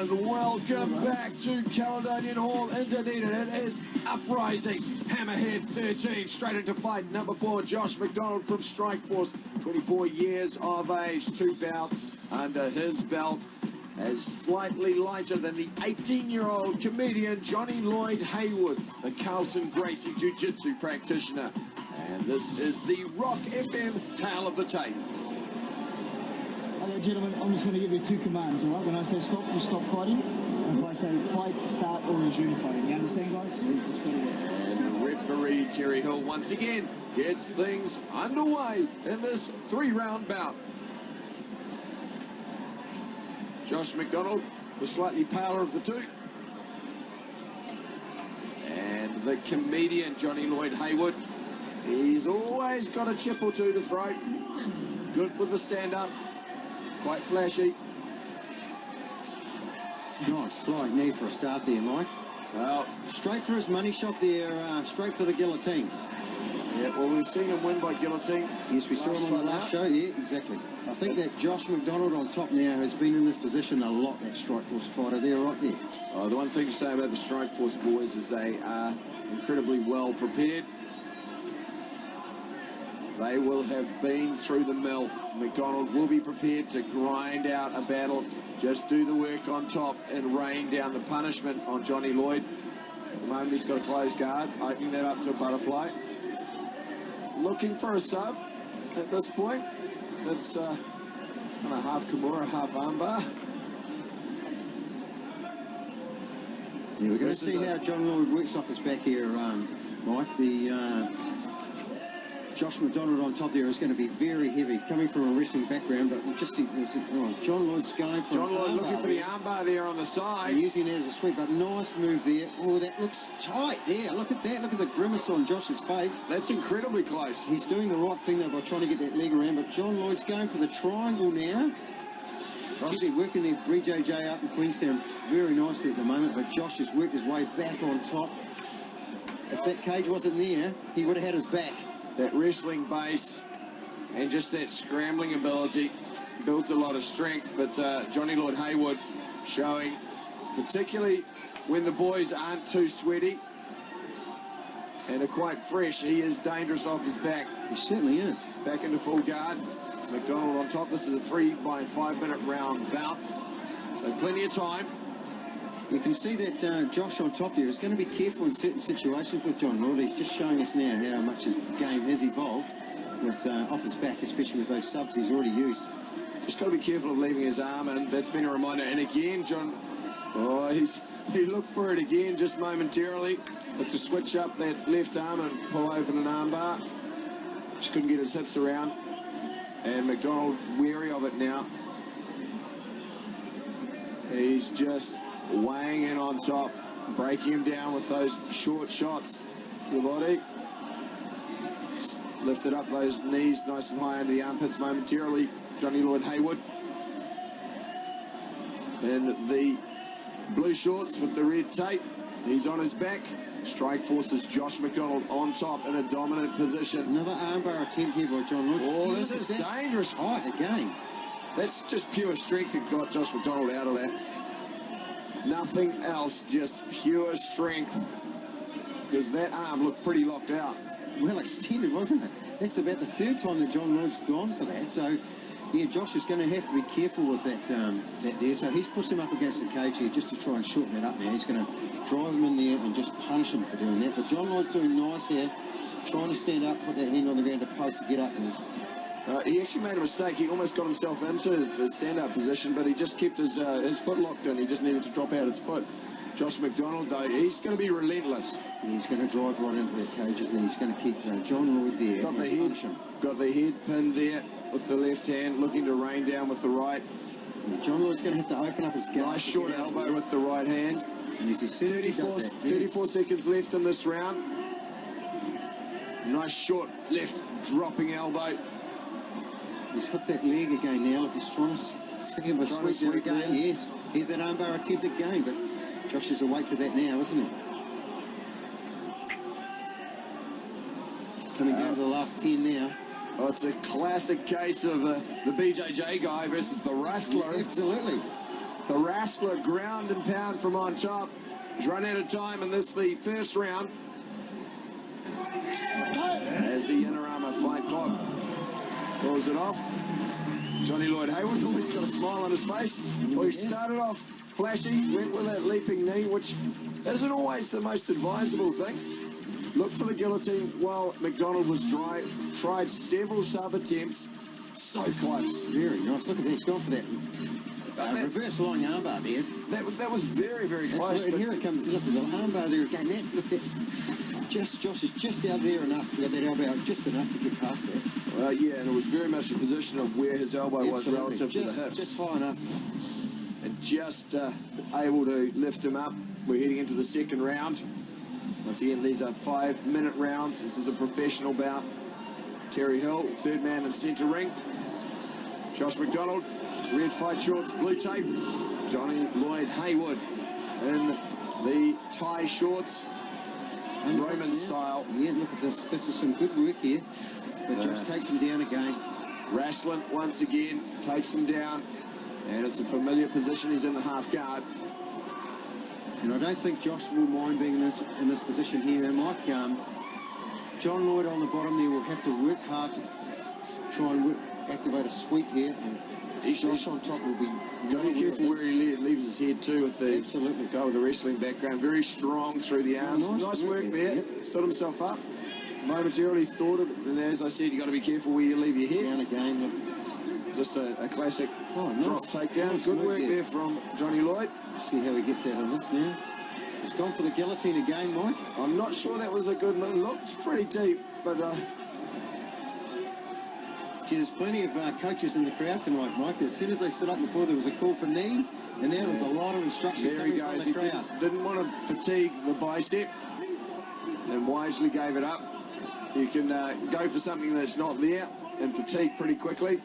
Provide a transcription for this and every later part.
And welcome back to Caledonian Hall in Dunedin. It is Uprising, Hammerhead 13, straight into fight number 4, Josh Mcdonald from Strikeforce, 24 years of age, 2 bouts under his belt, as slightly lighter than the 18-year-old comedian Johnny Lloyd Haywood, the Carlson Gracie Jiu-Jitsu practitioner. And this is the Rock FM Tale of the Tape. Okay, gentlemen, I'm just going to give you 2 commands, all right? When I say stop, you stop fighting. And if I say fight, start, or resume fighting. You understand, guys? Let's go to work. And referee Terry Hill once again gets things underway in this 3-round bout. Josh Mcdonald, the slightly paler of the two. And the comedian Johnny Lloyd Haywood. He's always got a chip or two to throw. Good with the stand-up. Quite flashy. Nice flying knee for a start there, Mike. Well, straight for his money shot there, straight for the guillotine. Yeah, well, we've seen him win by guillotine. Yes, we saw him on the last show, yeah, exactly. I think that Josh Mcdonald on top now has been in this position a lot, that Strikeforce fighter there, right there. The one thing to say about the Strikeforce boys is they are incredibly well prepared. They will have been through the mill. Mcdonald will be prepared to grind out a battle, just do the work on top and rain down the punishment on Johnny Lloyd. At the moment he's got a closed guard, opening that up to a butterfly. Looking for a sub at this point. It's kind of half Kimura, half armbar. Yeah, we're going to see how John Lloyd works off his back here, Mike. The Josh Mcdonald on top there is going to be very heavy, coming from a wrestling background, but we'll just see, John Lloyd's going for John Lloyd looking for the armbar there on the side. And using it as a sweep, but nice move there. Oh, that looks tight there. Look at that. Look at the grimace on Josh's face. That's incredibly close. He's doing the right thing, though, by trying to get that leg around, but John Lloyd's going for the triangle now. They're working their BJJ up in Queenstown very nicely at the moment, but Josh has worked his way back on top. If that cage wasn't there, he would have had his back. That wrestling base and just that scrambling ability builds a lot of strength, but Johnny Lloyd Haywood showing, particularly when the boys aren't too sweaty and are quite fresh, he is dangerous off his back. He certainly is. Back into full guard. Mcdonald on top. This is a 3-by-5-minute round bout, so plenty of time. You can see that Josh on top here is going to be careful in certain situations with John Lloyd. He's just showing us now how much his game has evolved with off his back, especially with those subs he's already used. Just got to be careful of leaving his arm in. That's been a reminder. And again, John, he looked for it again just momentarily. Looked to switch up that left arm and pull open an arm bar. Just couldn't get his hips around. And Mcdonald wary of it now. He's just weighing in on top, breaking him down with those short shots to the body. Just lifted up those knees nice and high under the armpits momentarily. Johnny Lloyd Haywood in the blue shorts with the red tape. He's on his back. Strikeforce's Josh Mcdonald on top in a dominant position. Another armbar attempt here by John Lloyd. Oh, this is dangerous. Fight again. That's just pure strength that got Josh Mcdonald out of that. Nothing else, just pure strength. Because that arm looked pretty locked out. Well extended, wasn't it? That's about the 3rd time that John Lloyd's gone for that. So, yeah, Josh is going to have to be careful with that, that there. So he's pushed him up against the cage here just to try and shorten that up now. He's going to drive him in there and just punish him for doing that. But John Lloyd's doing nice here, trying to stand up, put that hand on the ground to post to get up. And he actually made a mistake. He almost got himself into the stand-up position, but he just kept his foot locked in. He just needed to drop out his foot. Josh Mcdonald, though, he's going to be relentless. He's going to drive right into that cage, and he's going to keep John Lloyd there and punish him. Got the head pinned there with the left hand, looking to rain down with the right. And John Lloyd's going to have to open up his guard. Nice short elbow with the right hand. And as soon as he does that, 34 seconds left in this round. Nice short left dropping elbow. He's hooked that leg again now. Look, he's trying to think of a sweep there again. Yes, here's that armbar attempt again, but Josh is awake to that now, isn't he? Coming down to the last 10 now. Oh, it's a classic case of the BJJ guy versus the wrestler. Yeah, absolutely. The wrestler ground and pound from on top. He's run out of time in this, the first round. As the inner armour fight clock calls it off. Johnny Lloyd Haywood always got a smile on his face. Well, he started off flashy, went with that leaping knee, which isn't always the most advisable thing. Looked for the guillotine while Mcdonald was tried several sub attempts. So close. Very nice. Look at that. He's gone for that reverse lying armbar there. That was very, very close. And here it comes. Look at the armbar there again. That's Josh is just out there enough. Got that elbow out just enough to get past that. Well, yeah, and it was very much a position of where his elbow was relative to the hips. Just high enough. And just able to lift him up. We're heading into the second round. Once again, these are 5-minute rounds. This is a professional bout. Terry Hill, third man in centre ring. Josh Mcdonald, red fight shorts, blue tape. Johnny Lloyd Haywood in the tie shorts, Roman style. Yeah, look at this. This is some good work here. But Josh takes him down again. Wrestling once again, takes him down. And it's a familiar position. He's in the half guard. And I don't think Josh will mind being in this position here, Mike. John Lloyd on the bottom there will have to work hard to try and activate a sweep here, and Josh on top will be very careful where he leaves his head too with the go with the wrestling background. Very strong through the arms. Nice work there. Yep. Stood himself up. Momentarily thought of it, and as I said, you got to be careful where you leave your head. Down again. Look. Just a classic nice. Drop takedown. Nice good work there from Johnny Lloyd. See how he gets out on this now. He's gone for the guillotine again, Mike. I'm not sure that was a good move. Looked pretty deep, but there's plenty of coaches in the crowd tonight, Mike. As soon as they stood up before, there was a call for knees, and now there's a lot of instruction coming from the crowd. He didn't want to fatigue the bicep, and wisely gave it up. You can go for something that's not there and fatigue pretty quickly.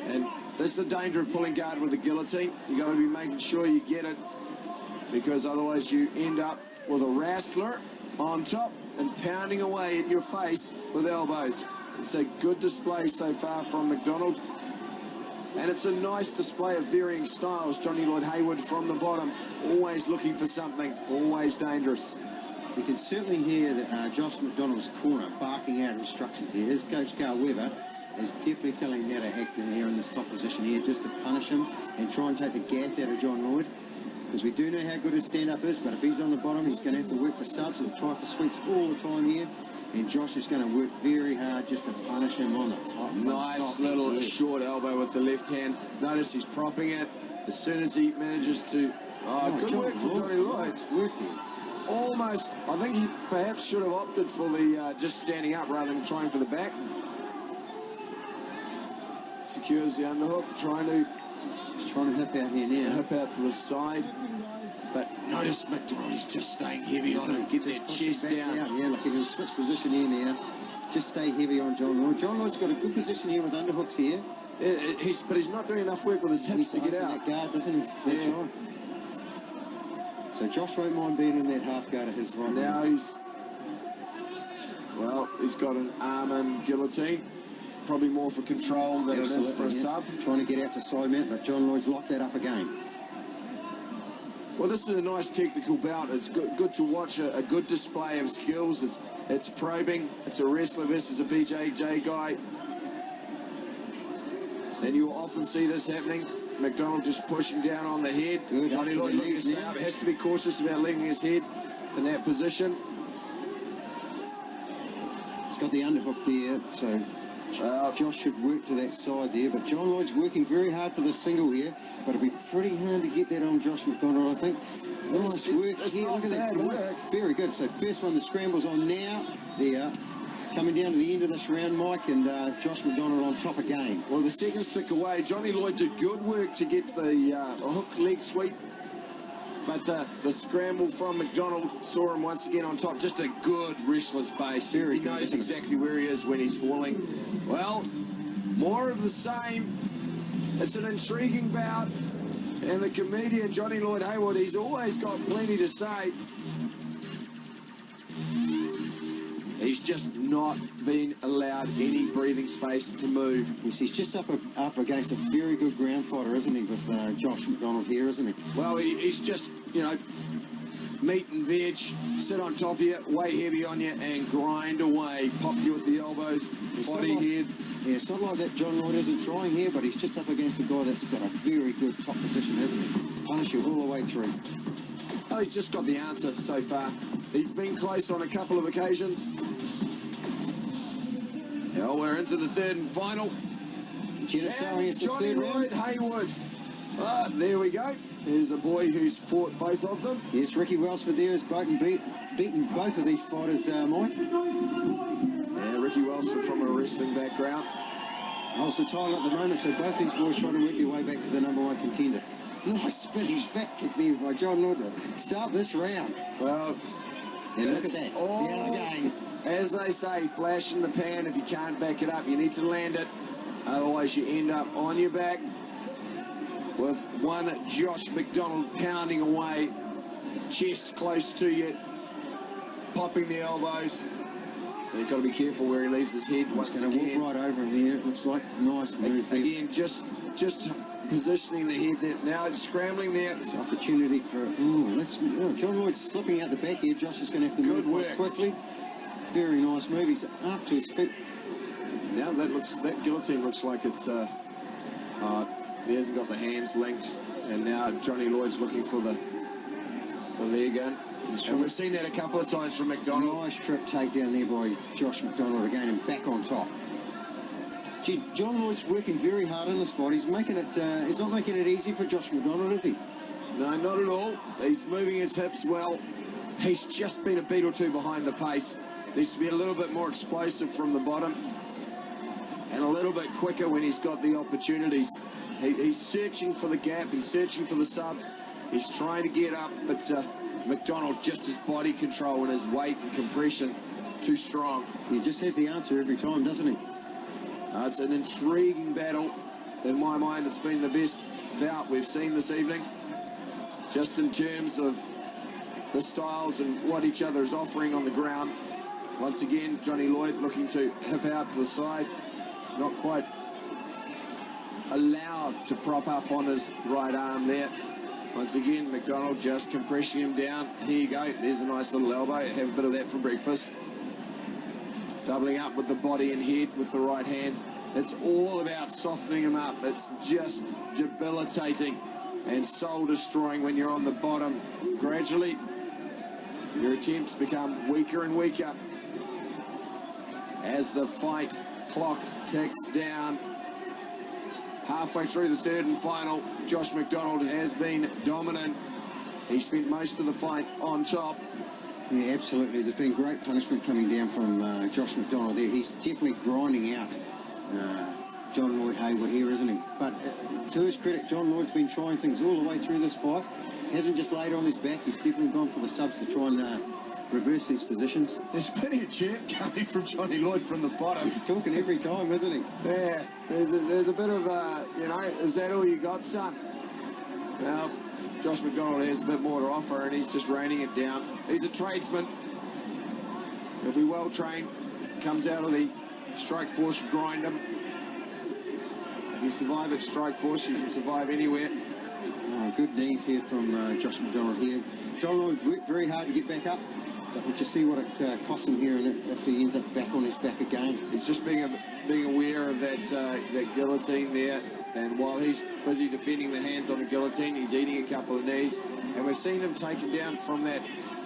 And this is the danger of pulling guard with the guillotine. You got to be making sure you get it, because otherwise you end up with a wrestler on top and pounding away at your face with elbows. It's a good display so far from Mcdonald, and it's a nice display of varying styles. Johnny Lloyd Haywood from the bottom, always looking for something, always dangerous. You can certainly hear Josh Mcdonald's corner barking out instructions here. His coach, Carl Weber, is definitely telling him how to act in here in this top position here, just to punish him and try and take the gas out of John Lloyd. Because we do know how good his stand-up is, but if he's on the bottom, he's going to have to work for subs and try for sweeps all the time here. And Josh is going to work very hard just to punish him on the top. Nice little short elbow with the left hand. Notice he's propping it as soon as he manages to... good work from Johnny Lloyd. It's working. Almost, I think he perhaps should have opted for the just standing up rather than trying for the back. Secures the underhook, He's trying to hip out here now. Hip out to the side. But notice Mcdonald is just staying heavy on him, getting that chest down. Yeah, look, he'll switch position here now. Just stay heavy on John Lloyd. John Lloyd's got a good position here with underhooks here. But he's not doing enough work with his hips to get out. That guard, doesn't he? That's right. So Josh won't mind being in that half guard at his right now. He's got an arm and guillotine. Probably more for control than it is for a sub. Trying to get out to side mount, but John Lloyd's locked that up again. Well, this is a nice technical bout. It's good to watch a good display of skills. It's probing. It's a wrestler versus a BJJ guy. And you'll often see this happening. Mcdonald just pushing down on the head. Good. Johnny Lloyd looking to stay up. Has to be cautious about leaving his head in that position. He's got the underhook there, so Josh should work to that side there. But John Lloyd's working very hard for the single here, but it'll be pretty hard to get that on Josh Mcdonald, I think. Nice work here. Look at that work. Very good. So first one, the scramble's on now. There. Coming down to the end of this round, Mike, and Josh Mcdonald on top again. Well, the second stick away, Johnny Lloyd did good work to get the hook leg sweep, but the scramble from Mcdonald saw him once again on top. Just a good wrestler's base. He knows exactly where he is when he's falling. Well, more of the same. It's an intriguing bout, and the comedian Johnny Lloyd Haywood, he's always got plenty to say. He's just not been allowed any breathing space to move. Yes, he's just up against a very good ground fighter, isn't he, with Josh McDonald here, isn't he? Well, he's just, you know, meat and veg, sit on top of you, weigh heavy on you, and grind away. Pop you with the elbows, body, head. Yeah, it's not like that John Lloyd isn't trying here, but he's just up against a guy that's got a very good top position, isn't he? Punish you all the way through. Oh, he's just got the answer so far. He's been close on a couple of occasions. Now we're into the third and final. Johnny Lloyd, Haywood. There we go. There's a boy who's fought both of them. Yes, Ricky Welsford there has beaten both of these fighters, Mike. Yeah, Ricky Welsford from a wrestling background. Holds the title at the moment, so both these boys trying to work their way back to the #1 contender. Nice spinning back kick there by John Lloyd to start this round. Well, and look at that, down again. As they say, flash in the pan. If you can't back it up, you need to land it. Otherwise, you end up on your back with one Josh McDonald pounding away, chest close to you, popping the elbows. You've got to be careful where he leaves his head once again. He's going to walk right over him here. It looks like a nice move there. Again, just positioning the head there. Now it's scrambling there. It's an opportunity for... John Lloyd's slipping out the back here. Josh is going to have to move quite quickly. Very nice move. He's up to his feet. Now that guillotine looks like it's... he hasn't got the hands linked. And now Johnny Lloyd's looking for the leg in. And we've seen that a couple of times from McDonald. Nice trip takedown there by Josh McDonald again and back on top. Gee, John Lloyd's working very hard in this fight. He's making it. He's not making it easy for Josh McDonald, is he? No, not at all. He's moving his hips well. He's just been a beat or two behind the pace. Needs to be a little bit more explosive from the bottom and a little bit quicker when he's got the opportunities. He's searching for the gap. He's searching for the sub. He's trying to get up, but McDonald, just his body control and his weight and compression, too strong. He just has the answer every time, doesn't he? It's an intriguing battle. In my mind, it's been the best bout we've seen this evening, just in terms of the styles and what each other is offering on the ground. Once again, Johnny Lloyd looking to hip out to the side, not quite allowed to prop up on his right arm there. Once again, McDonald just compressing him down. Here you go. There's a nice little elbow. Have a bit of that for breakfast. Doubling up with the body and head with the right hand. It's all about softening him up. It's just debilitating and soul-destroying when you're on the bottom. Gradually, your attempts become weaker and weaker as the fight clock ticks down. Halfway through the third and final, Josh McDonald has been dominant. He spent most of the fight on top. Yeah, absolutely. There's been great punishment coming down from Josh McDonald there. He's definitely grinding out John Lloyd Haywood here, isn't he? But to his credit, John Lloyd's been trying things all the way through this fight. Hasn't just laid on his back. He's definitely gone for the subs to try and reverse these positions. There's plenty of chant coming from Johnny Lloyd from the bottom. He's talking every time, isn't he? Yeah, there's a bit of, is that all you got, son? Well, Josh McDonald has a bit more to offer, and he's just reining it down. He's a tradesman. He'll be well trained. Comes out of the Strike Force, grind him. If you survive at Strike Force, you can survive anywhere. Oh, good knees here from Josh McDonald here. John Lloyd worked very hard to get back up, but we'll just see what it costs him here, and if he ends up back on his back again. He's just being aware of that guillotine there. And while he's busy defending the hands on the guillotine, he's eating a couple of knees. And we've seen him taken down from that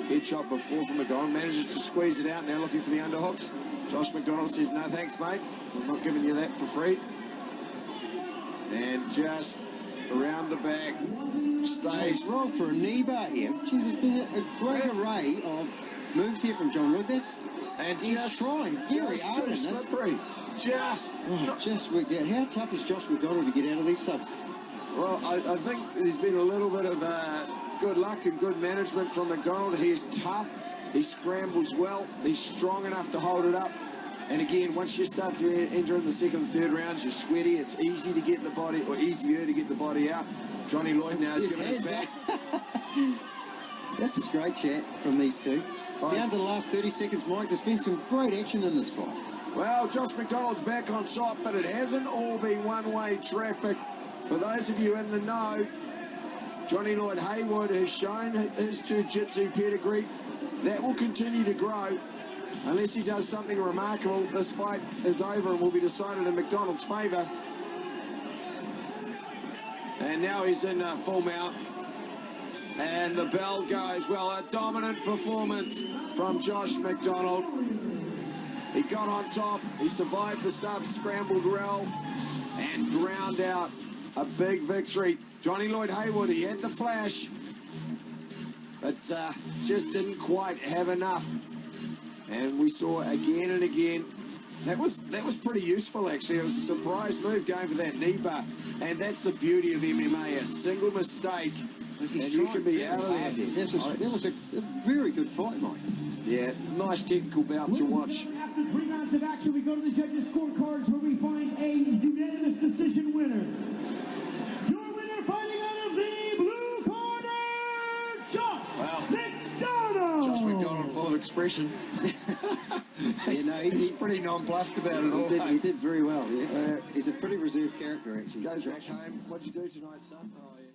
headshot before from McDonald. Manages to squeeze it out, now looking for the underhooks. Josh McDonald says, no thanks, mate. I'm not giving you that for free. And just around the back, stays. Roll for a knee bar here. Jeez, there's been a great array of moves here from John Lloyd. He's trying very hard in this. Slippery. Just worked out. How tough is Josh McDonald to get out of these subs? Well, I think there's been a little bit of good luck and good management from McDonald. He is tough. He scrambles well. He's strong enough to hold it up. And again, once you start to enter in the second and third rounds, you're sweaty. It's easy to get the body, or easier to get the body out. Johnny Lloyd now is giving his back. This is great chat from these two. down to the last 30 seconds, Mike. There's been some great action in this fight. Well, Josh McDonald's back on top, but it hasn't all been one-way traffic. For those of you in the know, Johnny Lloyd Haywood has shown his jiu-jitsu pedigree. That will continue to grow. Unless he does something remarkable, this fight is over and will be decided in McDonald's favour. And now he's in full mount. And the bell goes. Well, a dominant performance from Josh McDonald. He got on top. He survived the sub-scrambled roll and ground out a big victory. Johnny Lloyd Haywood, he had the flash, but just didn't quite have enough. And we saw again and again. That was pretty useful, actually. It was a surprise move going for that knee bar. And that's the beauty of MMA. A single mistake, and you can be out of there. That was a very good fight, Mike. Yeah, nice technical bout to watch. After 3 rounds of action, we go to the judges' scorecards where we find a unanimous decision winner. Your winner fighting out of the blue corner, Josh McDonald! Josh McDonald, full of expression. He's pretty nonplussed about it all. He did very well, yeah. He's a pretty reserved character, actually. Goes back home. What'd you do tonight, son? Oh, yeah.